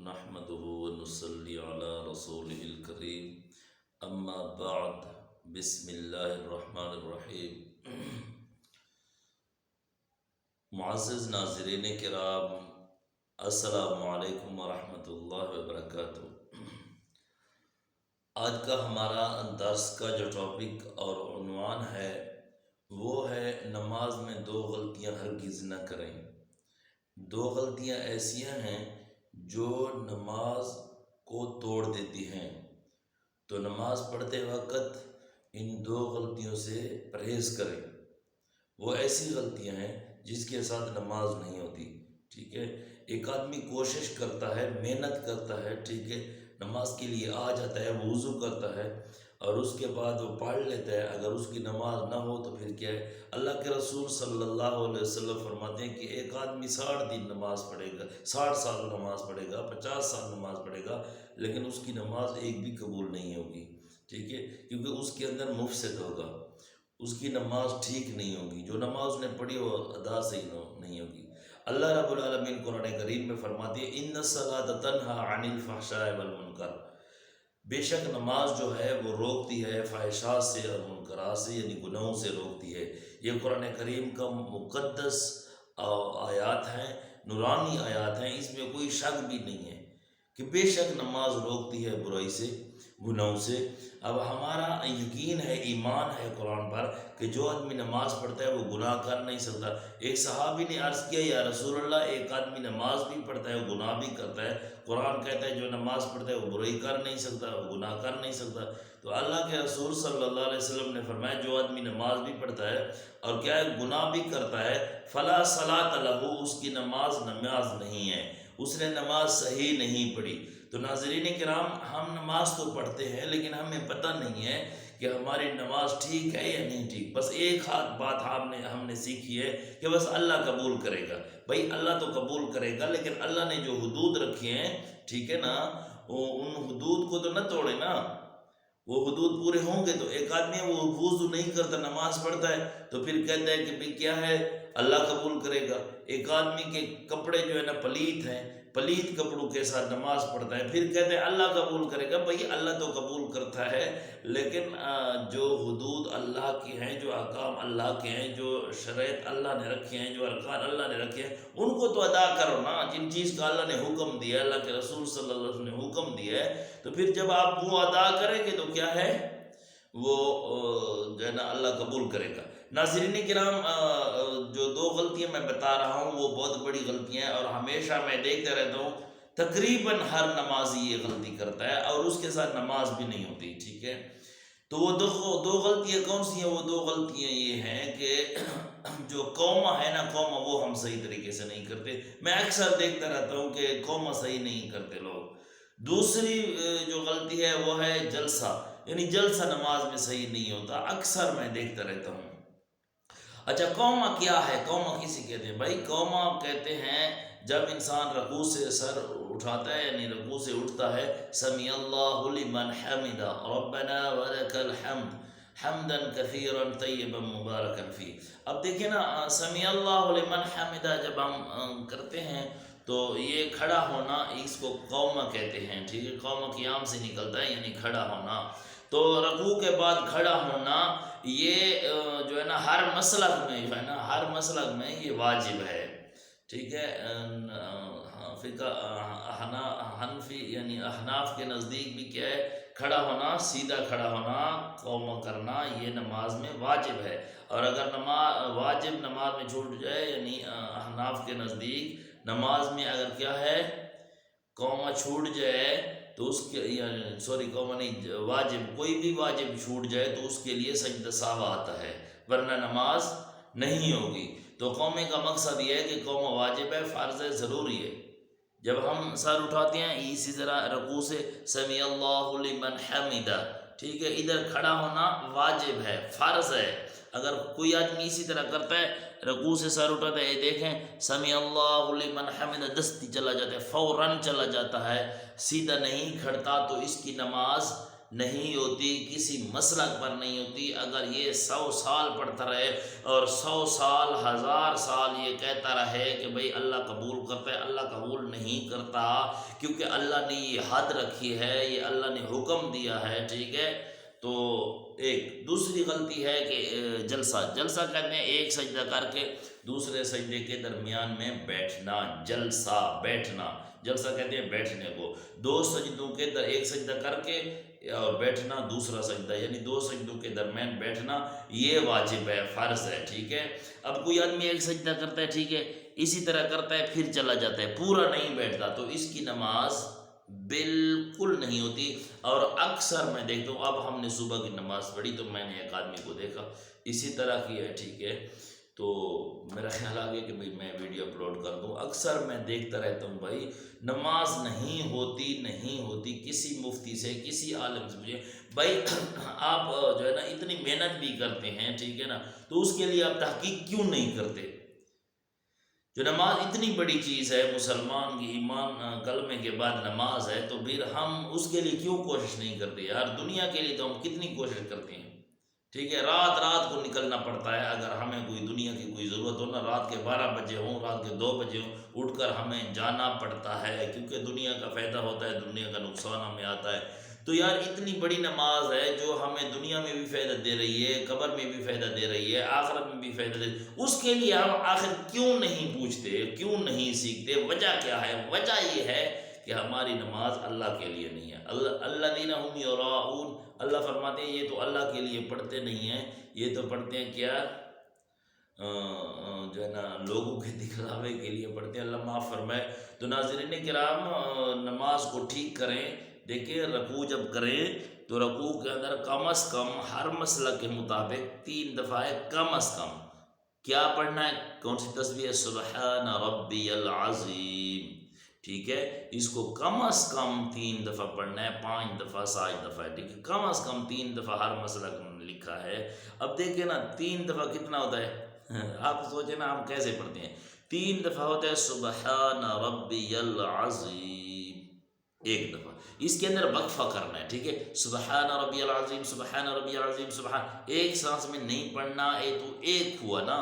نحمده ونصلي على رسوله الكريم اما بعد بسم اللہ الرحمن الرحیم۔ معزز ناظرین کرام، السلام علیکم ورحمۃ اللہ وبرکاتہ۔ آج کا ہمارا درس کا جو ٹاپک اور عنوان ہے وہ ہے نماز میں دو غلطیاں ہرگز نہ کریں۔ دو غلطیاں ایسیاں ہیں جو نماز کو توڑ دیتی ہیں، تو نماز پڑھتے وقت ان دو غلطیوں سے پرہیز کریں۔ وہ ایسی غلطیاں ہیں جس کے ساتھ نماز نہیں ہوتی، ٹھیک ہے۔ ایک آدمی کوشش کرتا ہے، محنت کرتا ہے، ٹھیک ہے، نماز کے لیے آ جاتا ہے، وہ وضو کرتا ہے اور اس کے بعد وہ پڑھ لیتا ہے، اگر اس کی نماز نہ ہو تو پھر کیا ہے؟ اللہ کے رسول صلی اللہ علیہ وسلم فرماتے ہیں کہ ایک آدمی 60 دن نماز پڑھے گا، 60 سال نماز پڑھے گا، 50 سال نماز پڑھے گا، لیکن اس کی نماز ایک بھی قبول نہیں ہوگی، ٹھیک ہے، کیونکہ اس کے اندر مفسد ہوگا، اس کی نماز ٹھیک نہیں ہوگی، جو نماز نے پڑھی وہ ادا صحیح نہیں ہوگی۔ اللہ رب العالمین قرآن کریم میں فرماتے ہیں ان الصلاۃ تنہی عن الفحشاء والمنکر، بے شک نماز جو ہے وہ روکتی ہے فحشات سے اور منکرات سے، یعنی گناہوں سے روکتی ہے۔ یہ قرآن کریم کا مقدس آیات ہیں، نورانی آیات ہیں، اس میں کوئی شک بھی نہیں ہے کہ بے شک نماز روکتی ہے برائی سے، گناہوں سے۔ اب ہمارا یقین ہے، ایمان ہے قرآن پر کہ جو آدمی نماز پڑھتا ہے وہ گناہ کر نہیں سکتا۔ ایک صحابی نے عرض کیا یا رسول اللہ، ایک آدمی نماز بھی پڑھتا ہے، وہ گناہ بھی کرتا ہے، قرآن کہتا ہے جو نماز پڑھتا ہے وہ برائی کر نہیں سکتا، وہ گناہ کر نہیں سکتا۔ تو اللہ کے رسول صلی اللہ علیہ وسلم نے فرمایا جو آدمی نماز بھی پڑھتا ہے اور کیا ہے گناہ بھی کرتا ہے، فلا صلاۃ لہ، اس کی نماز نہیں ہے، اس نے نماز صحیح نہیں پڑھی۔ تو ناظرین کرام، ہم نماز تو پڑھتے ہیں لیکن ہمیں پتہ نہیں ہے کہ ہماری نماز ٹھیک ہے یا نہیں ٹھیک۔ بس ایک بات ہم نے سیکھی ہے کہ بس اللہ قبول کرے گا۔ بھائی اللہ تو قبول کرے گا، لیکن اللہ نے جو حدود رکھی ہیں، ٹھیک ہے نا، ان حدود کو تو نہ توڑے نا، وہ حدود پورے ہوں گے۔ تو ایک آدمی وہ وضو نہیں کرتا، نماز پڑھتا ہے، تو پھر کہتا ہے کہ بھئی کیا ہے اللہ قبول کرے گا۔ ایک آدمی کے کپڑے جو ہے نا پلیت ہیں، پلیت کپڑوں کے ساتھ نماز پڑھتا ہے، پھر کہتے ہیں اللہ قبول کرے گا۔ بھئی اللہ تو قبول کرتا ہے، لیکن جو حدود اللہ کی ہیں، جو احکام اللہ کے ہیں، جو شرائط اللہ نے رکھے ہیں، جو ارکان اللہ نے رکھے ہیں، ان کو تو ادا کرو نا۔ جن چیز کا اللہ نے حکم دیا ہے، اللہ کے رسول صلی اللہ علیہ وسلم نے حکم دیا ہے، تو پھر جب آپ وہ ادا کریں گے تو کیا ہے وہ جو ہے نا اللہ قبول کرے گا۔ ناظرین کرام، جو دو غلطیاں میں بتا رہا ہوں وہ بہت بڑی غلطیاں ہیں، اور ہمیشہ میں دیکھتا رہتا ہوں تقریباً ہر نمازی یہ غلطی کرتا ہے اور اس کے ساتھ نماز بھی نہیں ہوتی، ٹھیک ہے۔ تو وہ دو غلطیاں کون سی ہیں؟ وہ دو غلطیاں یہ ہیں کہ جو قومہ ہے نا، قومہ وہ ہم صحیح طریقے سے نہیں کرتے۔ میں اکثر دیکھتا رہتا ہوں کہ قومہ صحیح نہیں کرتے لوگ۔ دوسری جو غلطی ہے وہ ہے جلسہ، یعنی جلسہ نماز میں صحیح نہیں ہوتا، اکثر میں دیکھتا رہتا ہوں۔ اچھا، قومہ کیا ہے؟ قومہ کسی کہتے ہیں؟ بھائی قومہ کہتے ہیں جب انسان رکوع سے سر اٹھاتا ہے، یعنی رکوع سے اٹھتا ہے، سمیع اللہ لمن حمدہ ربنا ولک الحمد حمدا کثیرا طیبا مبارکا فی۔ اب دیکھیں نا، سمیع اللہ لمن حمدہ جب ہم کرتے ہیں تو یہ کھڑا ہونا، اس کو قومہ کہتے ہیں، ٹھیک ہے، قومہ قیام سے نکلتا ہے، یعنی کھڑا ہونا۔ تو رکوع کے بعد کھڑا ہونا یہ جو ہے نا ہر مسلک میں جو ہے نا، ہر مسلک میں یہ واجب ہے، ٹھیک ہے۔ فقہ حنفی یعنی احناف کے نزدیک بھی کیا ہے؟ کھڑا ہونا، سیدھا کھڑا ہونا، قومہ کرنا، یہ نماز میں واجب ہے۔ اور اگر واجب نماز میں چھوٹ جائے، یعنی احناف کے نزدیک نماز میں اگر کیا ہے قومہ چھوٹ جائے تو اس کے قومہ نہیں، واجب، کوئی بھی واجب چھوٹ جائے تو اس کے لیے سجدہ سہو آتا ہے، ورنہ نماز نہیں ہوگی۔ تو قومے کا مقصد یہ ہے کہ قومہ واجب ہے، فرض ہے، ضروری ہے۔ جب ہم سر اٹھاتے ہیں اسی طرح رکوع سے سمیع اللہ لمن حمدہ، ٹھیک ہے، ادھر کھڑا ہونا واجب ہے، فرض ہے۔ اگر کوئی آدمی اسی طرح کرتا ہے، رکوع سے سر اٹھاتا ہے، دیکھیں سمیع اللہ لمن حمدہ، دستی چلا جاتا ہے، فوراً چلا جاتا ہے، سیدھا نہیں کھڑتا، تو اس کی نماز نہیں ہوتی، کسی مسلک پر نہیں ہوتی، اگر یہ 100 سال پڑھتا رہے اور 100 سال 1000 سال یہ کہتا رہے کہ بھئی اللہ قبول کرتا ہے، اللہ قبول نہیں کرتا، کیونکہ اللہ نے یہ حد رکھی ہے، یہ اللہ نے حکم دیا ہے، ٹھیک ہے۔ تو ایک دوسری غلطی ہے کہ جلسہ کہتے ہیں ایک سجدہ کر کے دوسرے سجدے کے درمیان میں بیٹھنا، جلسہ کہتے ہیں بیٹھنے کو، دو سجدوں کے ایک سجدہ کر کے اور بیٹھنا دوسرا سجدہ، یعنی دو سجدوں کے درمیان بیٹھنا یہ واجب ہے، فرض ہے، ٹھیک ہے۔ اب کوئی آدمی ایک سجدہ کرتا ہے، ٹھیک ہے، اسی طرح کرتا ہے پھر چلا جاتا ہے، پورا نہیں بیٹھتا، تو اس کی نماز بالکل نہیں ہوتی۔ اور اکثر میں دیکھتا ہوں، اب ہم نے صبح کی نماز پڑھی تو میں نے ایک آدمی کو دیکھا اسی طرح کی ہے، ٹھیک ہے، تو میرا خیال آ گیا کہ بھئی میں ویڈیو اپلوڈ کر دوں۔ اکثر میں دیکھتا رہتا ہوں بھائی نماز نہیں ہوتی کسی مفتی سے، کسی عالم سے مجھے بھائی آپ جو ہے نا اتنی محنت بھی کرتے ہیں، ٹھیک ہے نا، تو اس کے لیے آپ تحقیق کیوں نہیں کرتے؟ جو نماز اتنی بڑی چیز ہے، مسلمان کی ایمان کلمے کے بعد نماز ہے، تو پھر ہم اس کے لیے کیوں کوشش نہیں کرتے یار؟ دنیا کے لیے تو ہم کتنی کوشش کرتے ہیں، ٹھیک ہے، رات کو نکلنا پڑتا ہے، اگر ہمیں کوئی دنیا کی کوئی ضرورت ہو نا، رات کے 12 بجے ہوں، رات کے 2 بجے ہوں، اٹھ کر ہمیں جانا پڑتا ہے، کیونکہ دنیا کا فائدہ ہوتا ہے، دنیا کا نقصان ہمیں آتا ہے۔ تو یار اتنی بڑی نماز ہے جو ہمیں دنیا میں بھی فائدہ دے رہی ہے، قبر میں بھی فائدہ دے رہی ہے، آخرت میں بھی فائدہ دے رہی ہے، اس کے لیے ہم آخر کیوں نہیں پوچھتے، کیوں نہیں سیکھتے؟ وجہ کیا ہے؟ وجہ یہ ہے کہ ہماری نماز اللہ کے لیے نہیں ہے۔ الذین ھم یراؤون، اللہ فرماتے ہیں یہ تو اللہ کے لیے پڑھتے نہیں ہیں، یہ تو پڑھتے ہیں کیا جو ہے نا لوگوں کے دکھلاوے کے لیے پڑھتے ہیں، اللہ معاف فرمائے۔ تو ناظرین کرام نماز کو ٹھیک کریں، دیکھیں رکوع جب کریں تو رکوع کے اندر کم از کم ہر مسلک کے مطابق 3 دفعہ کم از کم کیا پڑھنا ہے؟ کون سی تسبیح ہے؟ سبحان ربی العظیم، ٹھیک ہے، اس کو کم از کم 3 دفعہ پڑھنا ہے، 5 دفعہ 7 دفعہ، ٹھیک ہے، کم از کم 3 دفعہ ہر مسلک میں لکھا ہے۔ اب دیکھیں نا 3 دفعہ کتنا ہوتا ہے؟ آپ سوچیں نا ہم کیسے پڑھتے ہیں؟ 3 دفعہ ہوتا ہے سبحان ربی العظیم، 1 دفعہ، اس کے اندر وقفہ کرنا ہے، ٹھیک ہے، سبحان ربی العظیم، سبحان ربی العظیم، سبحان، ایک سانس میں نہیں پڑھنا، تو ایک ہوا نا،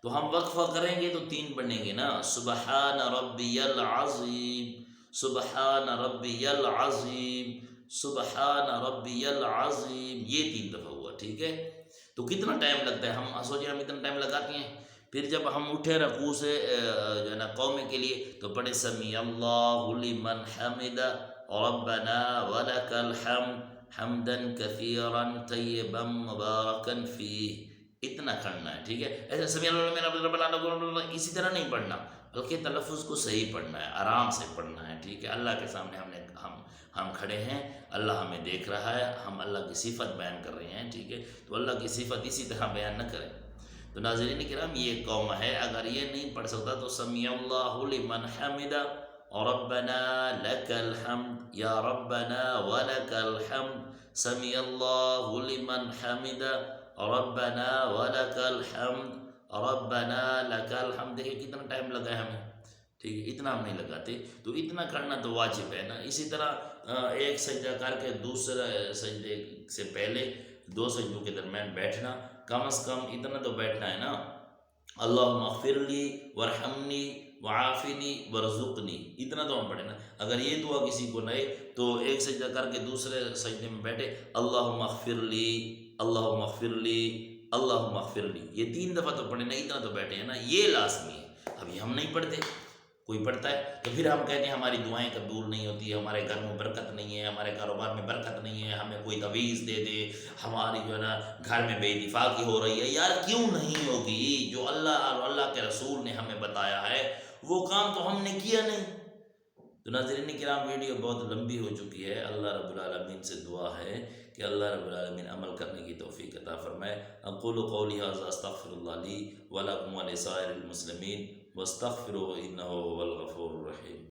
تو ہم وقفہ کریں گے تو 3 پڑھیں گے نا، سبحان ربی العظیم، سبحان ربی العظیم، سبحان ربی العظیم، یہ 3 دفعہ ہوا، ٹھیک ہے۔ تو کتنا ٹائم لگتا ہے؟ ہم سوچیں ہم اتنا ٹائم لگاتے ہیں، پھر جب ہم اٹھے رکوع سے جو ہے نا قومے کے لیے تو پڑھے سمیع اللہ لمن حمدہ ربنا ولک الحمد حمدا کثیرا طیبا مبارکا فیہ، اتنا کرنا ہے، ٹھیک ہے۔ ایسے سمیع اللہ لمن ربنا اسی طرح نہیں پڑھنا، بلکہ تلفظ کو صحیح پڑھنا ہے، آرام سے پڑھنا ہے، ٹھیک ہے۔ اللہ کے سامنے ہم کھڑے ہیں، اللہ ہمیں دیکھ رہا ہے، ہم اللہ کی صفت بیان کر رہے ہیں، ٹھیک ہے، تو اللہ کی صفت اسی طرح بیان نہ کریں۔ تو ناظرین کرام یہ قوم ہے، اگر یہ نہیں پڑھ سکتا تو سمیع اللہ لمن حمدہ ربنا لک الحمد یا ربنا ولک الحمد سمیع اللہ لمن حمدہ ربنا ولک الحمد ربنا لک الحمد۔ دیکھیں کتنا ٹائم لگا ہے ہمیں، ٹھیک ہے، اتنا ہم نہیں لگاتے، تو اتنا کرنا تو واجب ہے نا۔ اسی طرح ایک سجدہ کر کے دوسرے سجدے سے پہلے 2 سجدوں کے درمیان بیٹھنا، کم از کم اتنا تو بیٹھنا ہے نا، اللہم اغفر لی ورحمنی وعافنی ورزقنی، اتنا تو ہم پڑھیں نا۔ اگر یہ دعا کسی کو نہیں تو ایک سجدہ کر کے دوسرے سجدے میں بیٹھے اللہم اغفر لی، اللہم اغفر لی، اللہم اغفر لی، یہ 3 دفعہ تو پڑھیں نا، اتنا تو بیٹھے ہیں نا، یہ لازمی ہے۔ اب یہ ہم نہیں پڑھتے، کوئی پڑھتا ہے تو پھر ہم کہتے ہیں ہماری دعائیں قبول نہیں ہوتی، ہمارے گھر میں برکت نہیں ہے، ہمارے کاروبار میں برکت نہیں ہے، ہمیں کوئی تعویذ دے دے، ہماری جو ہے نا گھر میں بے اتفاقی ہو رہی ہے۔ یار کیوں نہیں ہوگی؟ جو اللہ اور اللہ کے رسول نے ہمیں بتایا ہے وہ کام تو ہم نے کیا نہیں۔ تو ناظرین کرام ویڈیو بہت لمبی ہو چکی ہے، اللہ رب العالمین سے دعا ہے کہ اللہ رب العالمین عمل کرنے کی توفیق عطا فرمائے۔ اقول قولی ھذا استغفر اللہ لی ولکم ولسائر المسلمین واستغفروہ انہ هو الغفور الرحیم۔